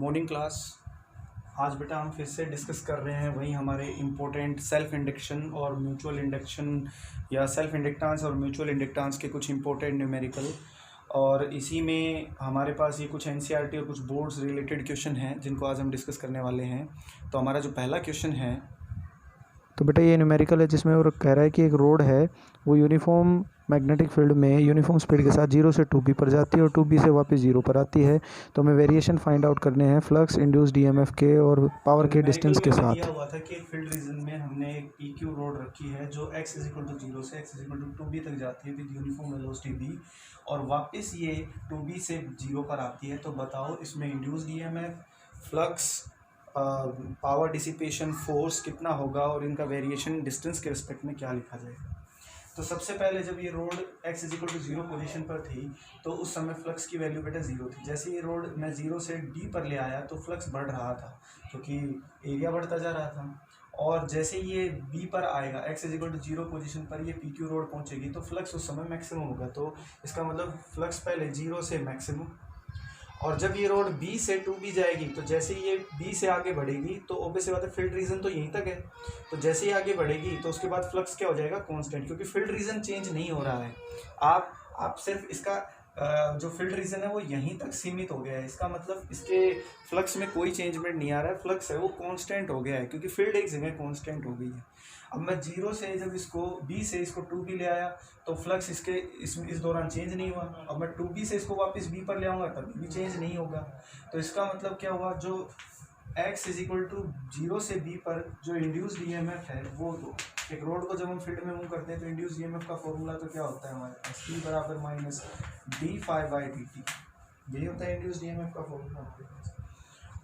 Morning class. आज बेटा हम फिर से डिस्कस कर रहे हैं वही हमारे इम्पोर्टेंट सेल्फ इंडक्शन और म्यूचुअल इंडक्शन या सेल्फ इंडक्टेंस और म्यूचुअल इंडक्टेंस के कुछ इंपॉर्टेंट न्यूमेरिकल। और इसी में हमारे पास ये कुछ एनसीईआरटी और कुछ बोर्ड्स रिलेटेड क्वेश्चन हैं जिनको आज हम डिस्कस करने वाले हैं। तो हमारा जो पहला क्वेश्चन है, तो बेटा ये न्यूमेरिकल है जिसमें वो कह रहा है कि एक रोड है वो यूनिफॉर्म मैग्नेटिक फील्ड में यूनिफॉर्म स्पीड के साथ 0 से 2b पर जाती है और 2b से वापस 0 पर आती है। तो हमें वेरिएशन फाइंड आउट करने हैं फ्लक्स, इंड्यूस्ड ईएमएफ के और पावर के डिस्टेंस के साथ। दिया हुआ था कि एक फील्ड रीजन में हमने एक पीक्यू रोड रखी है जो x = 0 से x = 2b तक जाती है विद यूनिफॉर्म वेलोसिटी v और वापस ये 2b से 0 पर आती है। तो बताओ इसमें induced EMF, flux, power dissipation, force कितना होगा और इनका वेरिएशन डिस्टेंस के रिस्पेक्ट में क्या लिखा जाएगा। तो सबसे पहले जब ये रोड x = 0 पोजीशन पर थी तो उस समय फ्लक्स की वैल्यू बेटा 0 थी। जैसे ये रोड मैं 0 से d पर ले आया तो फ्लक्स बढ़ रहा था क्योंकि एरिया बढ़ता जा रहा था। और जैसे ये b पर आएगा x = 0 पोजीशन पर ये pq रोड पहुंचेगी तो फ्लक्स उस समय मैक्सिमम होगा। तो इसका मतलब फ्लक्स पहले 0 से मैक्सिमम, और जब ये रोड b से 2b जाएगी तो जैसे ये b से आगे बढ़ेगी तो ऑब्वियस बात है फील्ड रीजन तो यहीं तक है। तो जैसे ही आगे बढ़ेगी तो उसके बाद फ्लक्स क्या हो जाएगा, कांस्टेंट, क्योंकि फील्ड रीजन चेंज नहीं हो रहा है। आप सिर्फ इसका जो फील्ड रीजन है वो यहीं तक सीमित हो गया है। इसका मतलब इसके फ्लक्स में कोई चेंजमेंट नहीं आ रहा है, फ्लक्स है वो कांस्टेंट हो गया है क्योंकि फील्ड एक जगह कांस्टेंट हो गई है। अब मैं 0 से जब इसको b से इसको 2b ले आया तो फ्लक्स इसके इस दौरान चेंज नहीं हुआ। अब मैं 2b से इसको वापस b पर ले आऊँगा तब भी चेंज नहीं होगा। तो इसका मतलब क्या हुआ, जो x = 0 से b पर जो इंड्यूस्ड ईएमएफ है वो दो। एक रोड को जब हम फील्ड में मूव करते हैं तो इंड्यूस्ड ईएमएफ का फॉर्मूला तो क्या होता है हमारे पास, T = -d∅dt। यही होता है इंड्यूस्ड ईएमएफ का फॉर्मूला हमारे पास।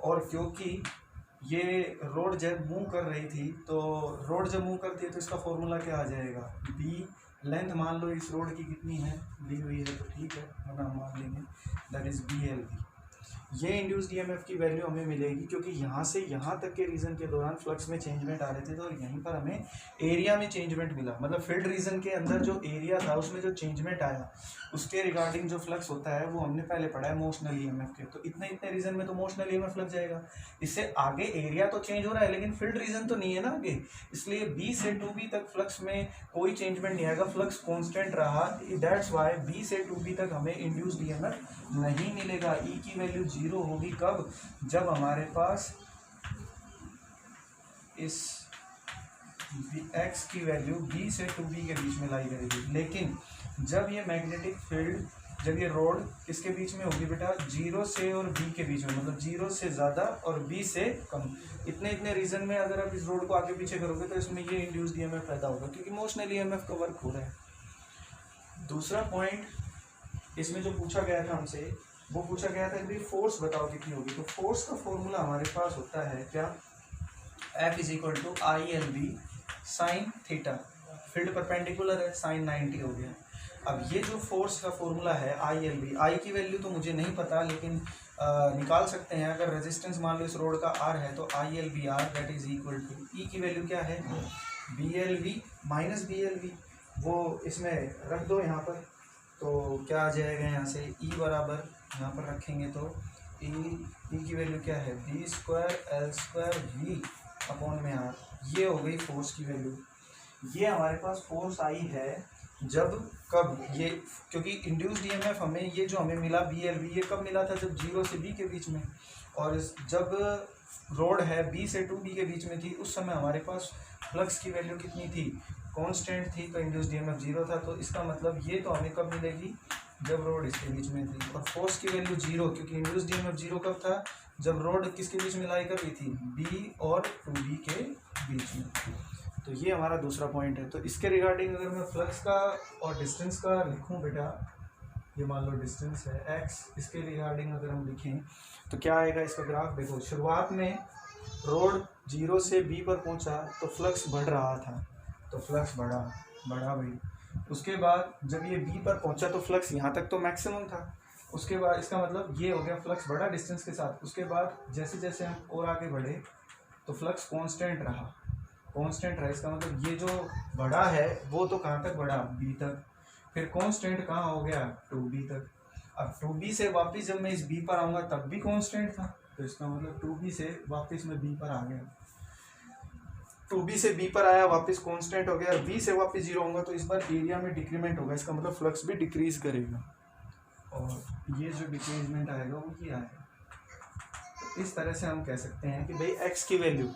और क्योंकि ये रोड जब मूव कर रही थी तो रोड जब मूव करती है तो इसका फॉर्मूला क्या आ जाएगा, b लेंथ मान लो इस रोड की कितनी है, दी हुई है तो ठीक है, वरना हम मान लेंगे दैट इज BLV। ये इंड्यूस्ड ईएमएफ की वैल्यू हमें मिलेगी क्योंकि यहाँ से यहाँ तक के रीजन के दौरान फ्लक्स में चेंजमेंट आ रहे थे तो यहीं पर हमें एरिया में चेंजमेंट मिला। मतलब फील्ड रीजन के अंदर जो एरिया था उसमें जो चेंजमेंट आया उसके रिगार्डिंग जो फ्लक्स होता है वो हमने पहले पढ़ा है मोशनल ईएमएफ के। तो इतने रीजन में तो मोशनल ईएमएफ लग जाएगा। इससे आगे एरिया तो चेंज हो रहा है लेकिन फील्ड रीजन तो नहीं है ना आगे, इसलिए b से 2b तक फ्लक्स में कोई चेंजमेंट नहीं आएगा, फ्लक्स कांस्टेंट रहा। दैट्स व्हाई b से 2b तक हमें इंड्यूस्ड ईएमएफ नहीं मिलेगा। e की वैल्यू 0 होगी कब, जब हमारे पास इस x की वैल्यू b से 2b के बीच में लाई करेगी। लेकिन जब ये मैग्नेटिक फील्ड, जब ये रोड किसके बीच में होगी बेटा, 0 से और b के बीच में, मतलब 0 से ज़्यादा और b से कम, इतने रीजन में अगर आप इस रोड को आगे पीछे करोगे तो इसमें ये इंड्यूस्ड ईएमएफ पैदा होगा क्योंकि मोशनल ईएमएफ का वर्क हो रहा है। दूसरा पॉइंट इसमें जो पूछा गया था हमसे, वो पूछा गया था कि फोर्स बताओ कितनी होगी। तो फोर्स का फॉर्मूला हमारे पास होता है क्या, F = ILB sin theta. Field perpendicular है, sin 90 हो गया। अब ये जो फोर्स का फॉर्मूला है ILB, I की वैल्यू तो मुझे नहीं पता लेकिन निकाल सकते हैं। अगर रेजिस्टेंस मान लो इस रोड का R है तो ILBR that is equal to, E की वैल्यू क्या है, BLV - BLV, वो इसमें रख दो यहाँ पर। तो क्या आ जाएगा यहाँ से, E बराबर यहाँ पर रखेंगे तो E की वैल्यू क्या है, B²L²V/R। ये हो गई फोर्स की वैल्यू। ये हमारे पास फोर्स आई है जब, कब ये, क्योंकि इंड्यूस्ड ईएमएफ हमें ये जो हमें मिला BLV ये कब मिला था, जब 0 से b के बीच में, और जब रोड है b से 2b के बीच में थी उस समय हमारे पास फ्लक्स की वैल्यू कितनी थी, कांस्टेंट थी, तो इंड्यूस्ड ईएमएफ 0 था। तो इसका मतलब ये तो हमें कब मिलेगी, जब रोड इसके बीच में थी। और फोर्स की वैल्यू 0 क्योंकि इंड्यूस्ड ईएमएफ 0 कब था, जब रोड किसके बीच में लाई कर रही थी, b और 2b के बीच में। तो ये हमारा दूसरा पॉइंट है। तो इसके रिगार्डिंग अगर मैं फ्लक्स का और डिस्टेंस का लिखूं बेटा, ये मान लो डिस्टेंस है x, इसके रिगार्डिंग अगर हम लिखें तो क्या आएगा इसका ग्राफ। देखो शुरुआत में रोड 0 से b पर पहुंचा तो फ्लक्स बढ़ रहा था, तो फ्लक्स बढ़ा भाई। उसके बाद जब ये b पर पहुंचा तो फ्लक्स यहाँ तक तो मैक्सिमम था। उसके बाद इसका मतलब ये हो गया फ्लक्स बढ़ा डिस्टेंस के साथ। उसके बाद जैसे जैसे हम और आगे बढ़े तो फ्लक्स कांस्टेंट रहा। इसका मतलब ये जो बढ़ा है वो तो कहाँ तक बढ़ा, b तक, फिर कांस्टेंट कहाँ हो गया, 2b तक। अब 2b से वापस जब मैं इस b पर आऊँगा तब भी कांस्टेंट था, तो इसका मतलब 2b से वापस में b पर आ गया, 2b से b पर आया, वापस कांस्टेंट हो गया, b से वापस 0 होगा तो इस बार एरिया में डिक्रीमेंट होगा, इसका मतलब फ्लक्स भी डिक्रीज करेगा और ये जो डिक्रीजमेंट आएगा वो ये आएगा। तो इस तरह से हम कह सकते हैं कि भाई x की वैल्यू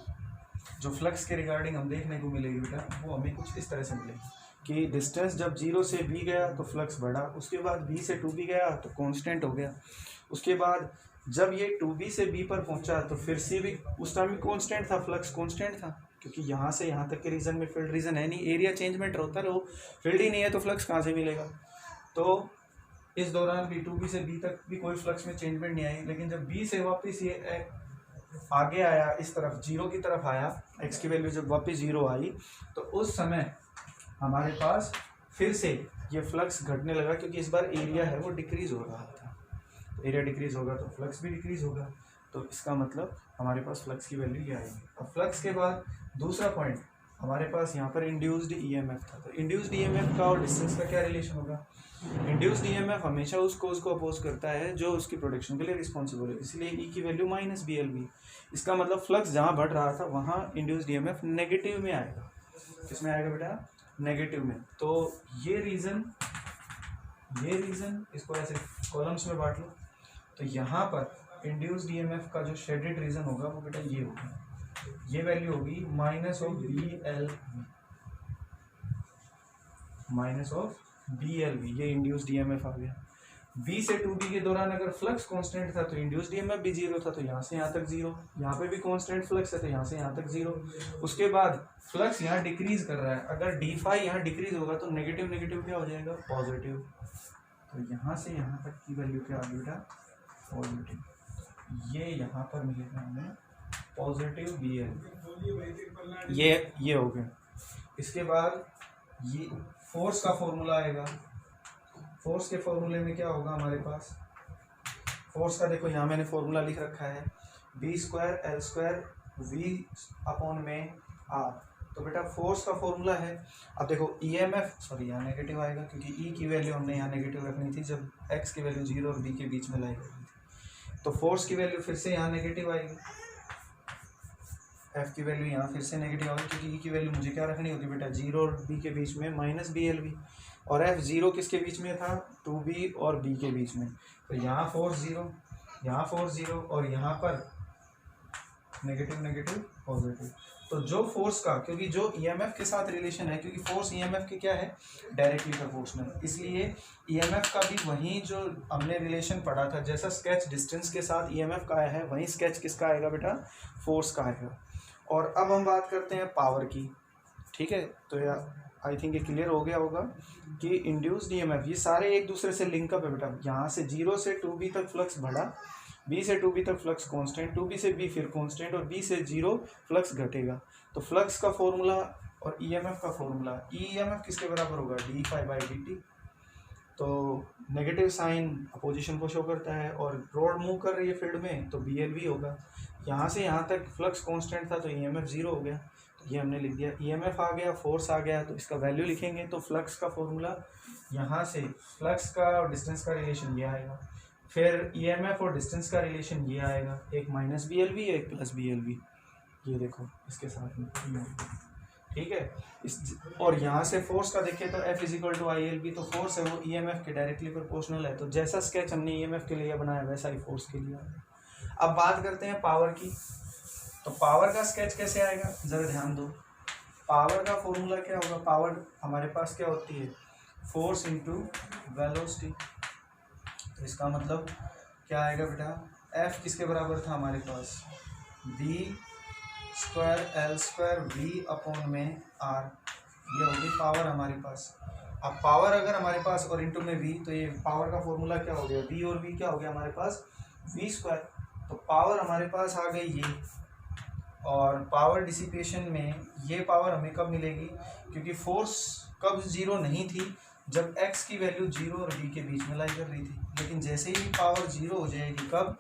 जो फ्लक्स के रिगार्डिंग हम देखने को मिलेगी बेटा वो हमें कुछ इस तरह से मिलेगी कि डिस्टेंस जब 0 से b गया तो फ्लक्स बढ़ा, उसके बाद b से 2b गया तो कांस्टेंट हो गया, उसके बाद जब ये 2b से b पर पहुंचा तो फिर से भी उस टाइम भी कांस्टेंट था, फ्लक्स कांस्टेंट था क्योंकि यहाँ से यहाँ तक के रीजन में फील्ड रीजन है नहीं, एरिया चेंजमेंट होता रहो, फील्ड ही नहीं है तो फ्लक्स कहाँ से मिलेगा। तो इस दौरान भी 2b से b तक भी कोई फ्लक्स में चेंजमेंट नहीं आई, लेकिन जब b से वापस ये आगे आया, इस तरफ 0 की तरफ आया, x की वैल्यू जब वापस 0 आई तो उस समय हमारे पास फिर से ये फ्लक्स घटने लगा क्योंकि इस बार एरिया है वो डिक्रीज हो रहा था, तो एरिया डिक्रीज होगा तो फ्लक्स भी डिक्रीज होगा, तो इसका मतलब हमारे पास फ्लक्स की वैल्यू ये आएगी। अब फ्लक्स के बाद दूसरा पॉइंट हमारे पास यहाँ पर इंड्यूस्ड ईएमएफ था, तो इंड्यूस्ड ईएमएफ का और डिस्टेंस का क्या रिलेशन होगा। इंड्यूस्ड ईएमएफ हमेशा उसको अपोज करता है जो उसकी प्रोडक्शन के लिए रिस्पॉन्सिबल है, इसलिए ई की वैल्यू माइनस BLV, इसका मतलब फ्लक्स जहाँ बढ़ रहा था वहाँ इंड्यूस्ड ईएमएफ नेगेटिव में आएगा। किस में आएगा बेटा, नेगेटिव में। तो ये रीज़न इसको ऐसे कॉलम्स में बांट लो, तो यहाँ पर इंड्यूस्ड ईएमएफ का जो शेडेड रीजन होगा वो बेटा ये होगा, ये वैल्यू होगी माइनस ऑफ BLV, ये इंड्यूस्ड ईएमएफ आ गया। b से 2b के दौरान अगर फ्लक्स कांस्टेंट था तो इंड्यूस्ड ईएमएफ भी 0 था, तो यहाँ से यहाँ तक 0, यहाँ पे भी कांस्टेंट फ्लक्स है तो यहाँ से यहाँ तक 0। उसके बाद फ्लक्स यहाँ डिक्रीज कर रहा है, अगर d फाई यहाँ डिक्रीज होगा तो नेगेटिव नेगेटिव क्या हो जाएगा, पॉजिटिव, तो यहाँ से यहाँ तक की वैल्यू क्या आ गई बेटा, पॉजिटिव, ये यहाँ पर मिलेगा हमें पॉजिटिव BLV, ये हो गया। इसके बाद ये फोर्स का फॉर्मूला आएगा, फोर्स के फॉर्मूले में क्या होगा हमारे पास, फोर्स का देखो यहाँ मैंने फॉर्मूला लिख रखा है B²L² V/r, तो बेटा फोर्स का फॉर्मूला है। अब देखो EMF, सॉरी यहाँ नेगेटिव आएगा क्योंकि E की वैल्यू हमने यहाँ नेगेटिव रखनी थी जब X की वैल्यू 0 और B के बीच में लाई करनी थी, तो फोर्स की वैल्यू फिर से यहाँ नेगेटिव आएगी, F की वैल्यू यहाँ फिर से नेगेटिव आएगी क्योंकि E की वैल्यू मुझे क्या रखनी होती बेटा, 0 और B के बीच में माइनस BLV, और F 0 किसके बीच में था, 2B और B के बीच में, तो यहाँ फोर्स 0, यहाँ फोर्स 0 और यहाँ पर नेगेटिव नेगेटिव पॉजिटिव। तो जो फोर्स का, क्योंकि जो EMF के साथ रिलेशन है, क्योंकि फोर्स EMF के क्या है, डायरेक्टली प्रोपोर्शनल, इसलिए EMF का भी वही जो हमने रिलेशन पढ़ा था, जैसा स्केच डिस्टेंस के साथ EMF का आया है वही स्केच किसका आएगा बेटा, फोर्स का आएगा। और अब हम बात करते हैं पावर की, ठीक है, तो आई थिंक ये क्लियर हो गया होगा कि इंड्यूस्ड EMF ये सारे एक दूसरे से लिंकअप है बेटा। यहाँ से 0 से 2B तक फ्लक्स बढ़ा, B से 2B तक फ्लक्स कांस्टेंट, 2B से B फिर कांस्टेंट और B से 0 फ्लक्स घटेगा। तो फ्लक्स का फॉर्मूला और EMF का फॉर्मूला, EMF किसके बराबर होगा, d∅dt, तो नेगेटिव साइन अपोजिशन को शो करता है और रोड मूव कर रही है फील्ड में तो BLV होगा। यहाँ से यहाँ तक फ्लक्स कांस्टेंट था तो EMF 0 हो गया, तो ये हमने लिख दिया। EMF आ गया, फोर्स आ गया, तो इसका वैल्यू लिखेंगे तो फ्लक्स का फॉर्मूला यहाँ से फ्लक्स का और डिस्टेंस का रिलेशन ये आएगा, फिर EMF और डिस्टेंस का रिलेशन ये आएगा, एक माइनस BLV एक प्लस BLV, ये देखो इसके साथ में, ठीक है। और यहाँ से फोर्स का देखें तो F = ILB, तो फोर्स है वो EMF के डायरेक्टली प्रोपोर्शनल है, तो जैसा स्केच हमने EMF के लिए बनाया वैसा ही फोर्स के लिए आएगा। अब बात करते हैं पावर की, तो पावर का स्केच कैसे आएगा, ज़रा ध्यान दो। पावर का फॉर्मूला क्या होगा, पावर हमारे पास क्या होती है, फोर्स इंटू वेलोसिटी, तो इसका मतलब क्या आएगा बेटा, F किसके बराबर था हमारे पास, B²L² V/r, ये होगी पावर हमारे पास। अब पावर अगर हमारे पास और इंटू में V, तो ये पावर का फॉर्मूला क्या हो गया, V और V क्या हो गया हमारे पास, V², तो पावर हमारे पास आ गई ये। और पावर डिसिपेशन में ये पावर हमें कब मिलेगी, क्योंकि फोर्स कब 0 नहीं थी, जब x की वैल्यू 0 और b के बीच में लाई कर रही थी, लेकिन जैसे ही पावर 0 हो जाएगी, कब,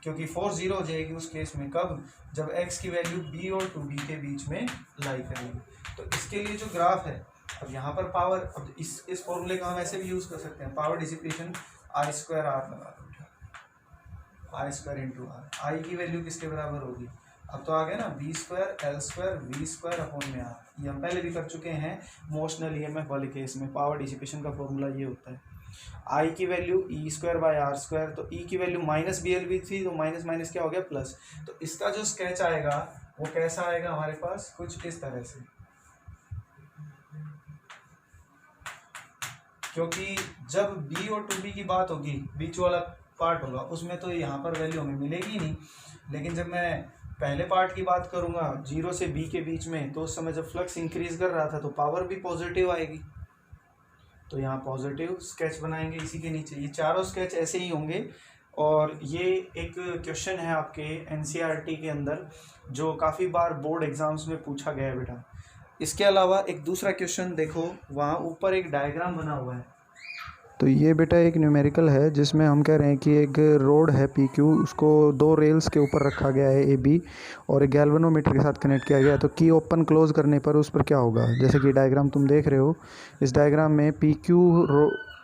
क्योंकि फोर्स 0 हो जाएगी उस केस में, कब, जब x की वैल्यू b और 2b के बीच में लाई करेगी। तो इसके लिए जो ग्राफ है, अब यहाँ पर पावर, अब इस फॉर्मूले का हम ऐसे भी यूज़ कर सकते हैं, पावर डिसिपेशन I² R लगा दो, आई स्क्वायर इंटू आर। आई की वैल्यू किसके बराबर होगी, अब तो आ गया ना, B square L square V square upon में आर। ये हम पहले भी कर चुके हैं मोशनल ईएमएफ वाले केस में। पावर डिसिपेशन का फॉर्मूला ये होता है, आई की value E square by R square, तो ई की value minus B L B थी, तो माइनस माइनस क्या हो गया प्लस। तो इसका जो स्केच आएगा वो कैसा आएगा हमारे पास, कुछ इस तरह से, क्योंकि जब बी और टू बी की बात होगी, बीच वाला पार्ट होगा, उसमें तो यहाँ पर वैल्यू हमें मिलेगी नहीं। लेकिन जब मैं पहले पार्ट की बात करूँगा 0 से बी के बीच में, तो उस समय जब फ्लक्स इंक्रीज कर रहा था तो पावर भी पॉजिटिव आएगी, तो यहाँ पॉजिटिव स्केच बनाएंगे इसी के नीचे। ये चारों स्केच ऐसे ही होंगे। और ये एक क्वेश्चन है आपके एनसीईआरटी के अंदर जो काफ़ी बार बोर्ड एग्जाम्स में पूछा गया है बेटा। इसके अलावा एक दूसरा क्वेश्चन देखो, वहाँ ऊपर एक डायग्राम बना हुआ है। तो ये बेटा एक न्यूमेरिकल है जिसमें हम कह रहे हैं कि एक रोड है पी क्यू, उसको 2 रेल्स के ऊपर रखा गया है ए बी, और एक गैल्वेनोमीटर के साथ कनेक्ट किया गया है। तो की ओपन क्लोज करने पर उस पर क्या होगा, जैसे कि डायग्राम तुम देख रहे हो, इस डायग्राम में पी क्यू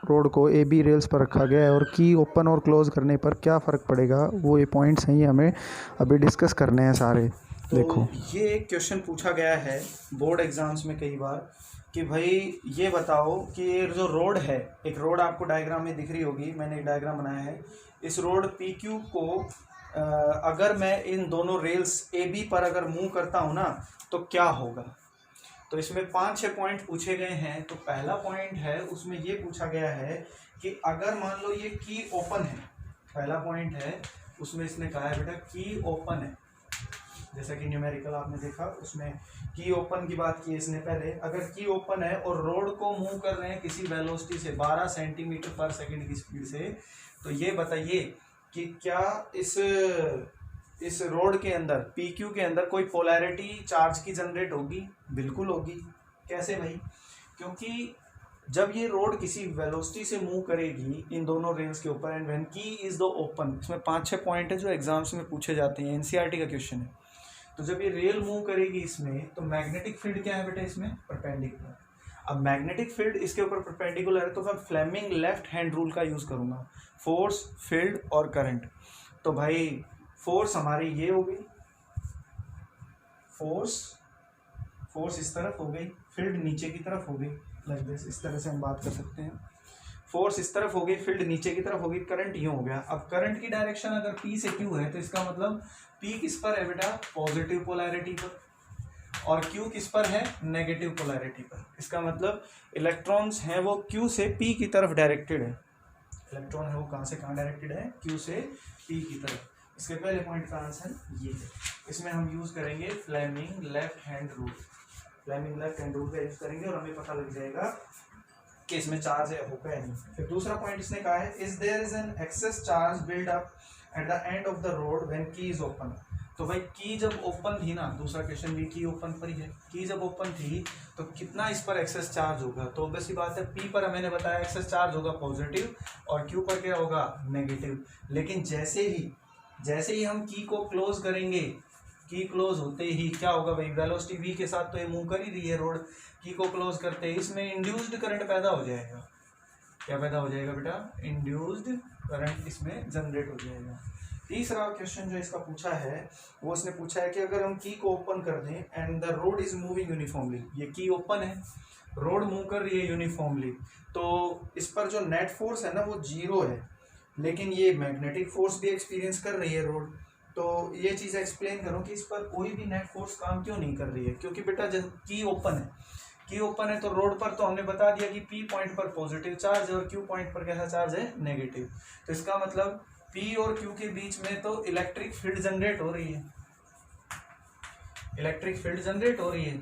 रोड को ए बी रेल्स पर रखा गया है, और की ओपन और क्लोज करने पर क्या फ़र्क पड़ेगा, वो ये पॉइंट्स हैं, ये हमें अभी डिस्कस करने हैं सारे। तो देखो ये एक क्वेश्चन पूछा गया है बोर्ड एग्जाम्स में कई बार कि भाई ये बताओ कि ये जो रोड है, एक रोड आपको डायग्राम में दिख रही होगी, मैंने एक डायग्राम बनाया है। इस रोड पी क्यू को अगर मैं इन दोनों रेल्स ए बी पर अगर मूव करता हूँ ना तो क्या होगा। तो इसमें 5-6 पॉइंट पूछे गए हैं। तो पहला पॉइंट है उसमें ये पूछा गया है कि अगर मान लो ये की ओपन है, पहला पॉइंट है उसमें इसने कहा है बेटा की ओपन है, जैसा कि न्यूमेरिकल आपने देखा उसमें की ओपन की बात की इसने पहले। अगर की ओपन है और रोड को मूव कर रहे हैं किसी वेलोसिटी से 12 सेंटीमीटर पर सेकंड की स्पीड से, तो ये बताइए कि क्या इस रोड के अंदर पी क्यू के अंदर कोई पोलैरिटी चार्ज की जनरेट होगी। बिल्कुल होगी। कैसे भाई, क्योंकि जब ये रोड किसी वेलोसिटी से मूव करेगी इन दोनों रेल्स के ऊपर, and when key is the open, इसमें 5-6 पॉइंट है जो एग्जाम्स में पूछे जाते हैं, एनसीईआरटी का क्वेश्चन है। तो जब ये रेल मूव करेगी इसमें, तो मैग्नेटिक फील्ड क्या है बेटा इसमें, परपेंडिकुलर। अब मैग्नेटिक फील्ड इसके ऊपर परपेंडिकुलर है, तो मैं फ्लेमिंग लेफ्ट हैंड रूल का यूज़ करूँगा, फोर्स, फील्ड और करंट। तो भाई फोर्स हमारी ये हो गई, फोर्स इस तरफ हो गई, फील्ड नीचे की तरफ हो गई, लाइक दिस, इस तरह से हम बात कर सकते हैं। फोर्स इस तरफ हो गई, फील्ड नीचे की तरफ हो गई, करंट यूँ हो गया। अब करंट की डायरेक्शन अगर पी से क्यू है, तो इसका मतलब पी किस पर है बेटा, पॉजिटिव पोलैरिटी पर, और क्यू किस पर है, नेगेटिव पोलैरिटी पर। इसका मतलब इलेक्ट्रॉन्स हैं वो क्यू से पी की तरफ डायरेक्टेड है। इलेक्ट्रॉन है वो कहाँ से कहाँ डायरेक्टेड है, क्यू से पी की तरफ। इसके पहले पॉइंट का आंसर ये है। इसमें हम यूज़ करेंगे Fleming left hand rule, Fleming left hand rule का यूज़ करेंगे और हमें पता लग जाएगा कि इसमें चार्ज है होगा या नहीं। फिर दूसरा पॉइंट इसने कहा है, is there is an excess charge build up at the end of the road when key is open. तो भाई की जब ओपन थी ना, दूसरा क्वेश्चन भी की ओपन पर ही है, की जब ओपन थी तो कितना इस पर एक्सेस चार्ज होगा। तो ऑब्वियस सी बात है पी पर मैंने बताया एक्सेस चार्ज होगा पॉजिटिव, और क्यू पर क्या होगा, नेगेटिव। लेकिन जैसे ही हम की को क्लोज करेंगे, की क्लोज होते ही क्या होगा भाई, वेलोसिटी v के साथ तो ये मूव कर ही रही है रोड, की को क्लोज करते ही इसमें इंड्यूस्ड करंट पैदा हो जाएगा। क्या पैदा हो जाएगा बेटा, इंड्यूस्ड करंट इसमें जनरेट हो जाएगा। तीसरा क्वेश्चन जो इसका पूछा है वो इसने पूछा है कि अगर हम की को ओपन कर दें and the road is moving uniformly, ये की ओपन है, रोड मूव कर रही है यूनिफॉर्मली, तो इस पर जो नेट फोर्स है ना वो 0 है, लेकिन ये मैग्नेटिक फोर्स भी एक्सपीरियंस कर रही है रोड। तो ये चीज़ एक्सप्लेन करो कि इस पर कोई भी नेट फोर्स काम क्यों नहीं कर रही है। क्योंकि बेटा जब की ओपन है तो रोड पर तो हमने बता दिया कि पी पॉइंट पर पॉजिटिव चार्ज है और क्यू पॉइंट पर कैसा चार्ज है, नेगेटिव। तो इसका मतलब पी और क्यू के बीच में तो इलेक्ट्रिक फील्ड जनरेट हो रही है, इलेक्ट्रिक फील्ड जनरेट हो रही है।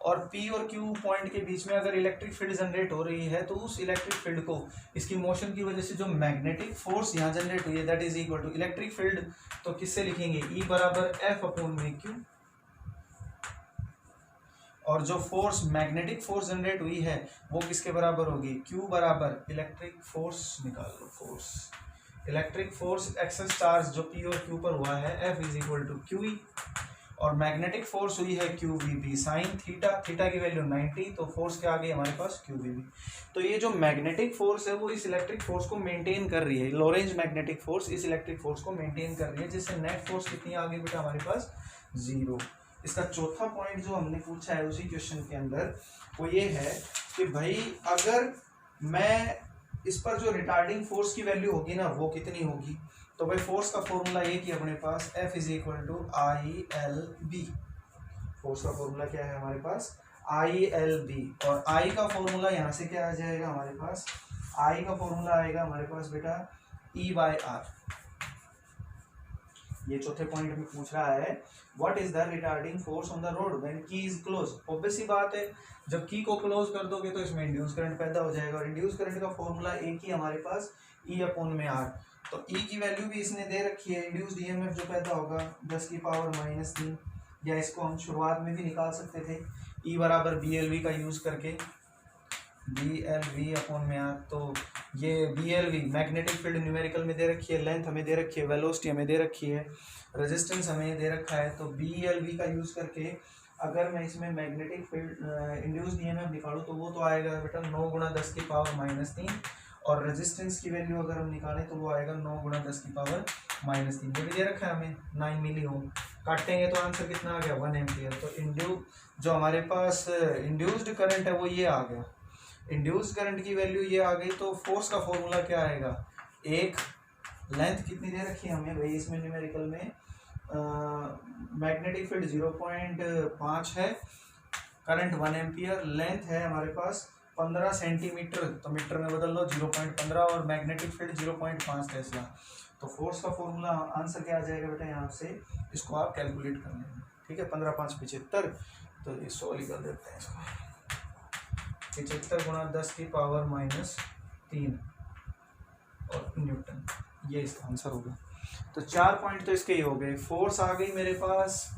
और पी और क्यू पॉइंट के बीच में अगर इलेक्ट्रिक फील्ड जनरेट हो रही है तो उस इलेक्ट्रिक फील्ड को इसकी मोशन की वजह से जो मैग्नेटिक फोर्स यहाँ जनरेट हुई है that is equal to electric field, तो किससे लिखेंगे, ई बराबर एफ अपॉन वी क्यू। और जो फोर्स मैग्नेटिक फोर्स जनरेट हुई है वो किसके बराबर होगी, क्यू बराबर इलेक्ट्रिक फोर्स, निकाल लो force, electric force excess charge जो पी और क्यू पर हुआ है, F is equal to Q E. और मैग्नेटिक फोर्स हुई है QVB साइन थीटा, थीटा की वैल्यू 90, तो फोर्स क्या आ गई हमारे पास QVB। तो ये जो मैग्नेटिक फोर्स है वो इस इलेक्ट्रिक फोर्स को मेंटेन कर रही है, लोरेंज मैग्नेटिक फोर्स इस इलेक्ट्रिक फोर्स को मेंटेन कर रही है, जिससे नेट फोर्स कितनी आ गई बेटा हमारे पास 0। इसका चौथा पॉइंट जो हमने पूछा है उसी क्वेश्चन के अंदर वो ये है कि भाई अगर मैं इस पर जो रिटार्डिंग फोर्स की वैल्यू होगी ना वो कितनी होगी, तो भाई फोर्स का फॉर्मूला ये कि अपने पास F = ILB। फोर्स का फॉर्मूला क्या है हमारे पास ILB, और I का फॉर्मूला यहाँ से क्या आ जाएगा हमारे पास, I का फॉर्मूला आएगा हमारे पास बेटा E/R। ये चौथे पॉइंट में पूछ रहा है what is the retarding force on the road when key is close. Obvious सी बात है, जब की को क्लोज कर दोगे तो इसमें इंड्यूस करंट पैदा हो जाएगा, और इंड्यूस करंट का फॉर्मूला एक ही हमारे पास E/R। तो E की वैल्यू भी इसने दे रखी है, इंड्यूस्ड ईएमएफ जो पैदा होगा 10⁻³ या इसको हम शुरुआत में भी निकाल सकते थे E = BLV का यूज करके, BLV/R। तो ये BLV मैग्नेटिक फील्ड न्यूमेरिकल में दे रखी है, लेंथ हमें दे रखी है, वेलोसिटी हमें दे रखी है, रेजिस्टेंस हमें दे रखा है। तो BLV का यूज करके अगर मैं इसमें मैग्नेटिक फील्ड इंड्यूस्ड ईएमएफ निकालूँ तो वो तो आएगा बेटा 9 × 10⁻³ और रेजिस्टेंस की वैल्यू अगर हम निकालें तो वो आएगा 9 × 10⁻³ ये भी दे रखा है हमें 9 मिली ओम। काटेंगे तो आंसर कितना आ गया 1 एम्पियर। तो जो हमारे पास इंड्यूस्ड करंट है वो ये आ गया, इंड्यूस्ड करंट की वैल्यू ये आ गई। तो फोर्स का फॉर्मूला क्या आएगा, एक लेंथ कितनी दे रखी है हमें भाई इसमें न्यूमेरिकल में, मैग्नेटिक फील्ड 0.5 है, करंट 1 एम्पियर, लेंथ है हमारे पास 15 सेंटीमीटर, तो मीटर में बदल लो 0.15, और मैग्नेटिक फील्ड 0.5 टेस्ला। तो फोर्स का फॉर्मूला आंसर क्या आ जाएगा बेटा यहाँ से, इसको आप कैलकुलेट कर लेंगे, ठीक है। 15 × 5 = 75, तो ये 100 लिख देते हैं इसको, 75 × 10⁻³ और न्यूटन, ये इसका आंसर होगा। तो 4 पॉइंट तो इसके ही हो गए, फोर्स आ गई मेरे पास,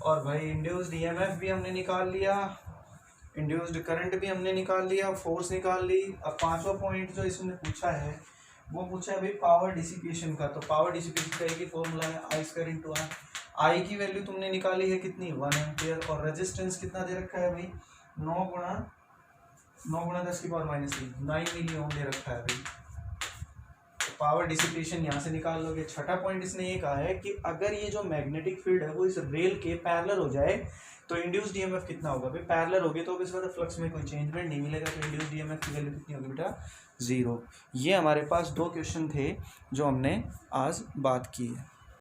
और भाई इंड्यूस्ड ईएमएफ भी हमने निकाल लिया, इंड्यूस्ड करंट भी हमने निकाल लिया, फोर्स निकाल ली। अब 5वां पॉइंट जो इसमें पूछा है वो पूछा है भाई पावर डिसिपेशन का। तो पावर डिसिपेशन का एक ही फॉर्मूला है I² × R। आई की वैल्यू तुमने निकाली है कितनी 1 एम्पियर, और रेजिस्टेंस कितना दे रखा है भाई 9 × 10⁻³ 9 मिली ओम दे रखा है भाई। तो पावर डिसिपेशन यहाँ से निकाल लोगे। छठा पॉइंट इसने ये कहा है कि अगर ये जो मैग्नेटिक फील्ड है वो इस रेल के पैरेलल हो जाए तो इंड्यूस्ड ईएमएफ कितना होगा भाई, पैरेलल होगी तो इसके बाद फ्लक्स में कोई चेंजमेंट नहीं मिलेगा, तो इंड्यूस्ड ईएमएफ की वैल्यू कितनी होगी बेटा 0। ये हमारे पास 2 क्वेश्चन थे जो हमने आज बात की है।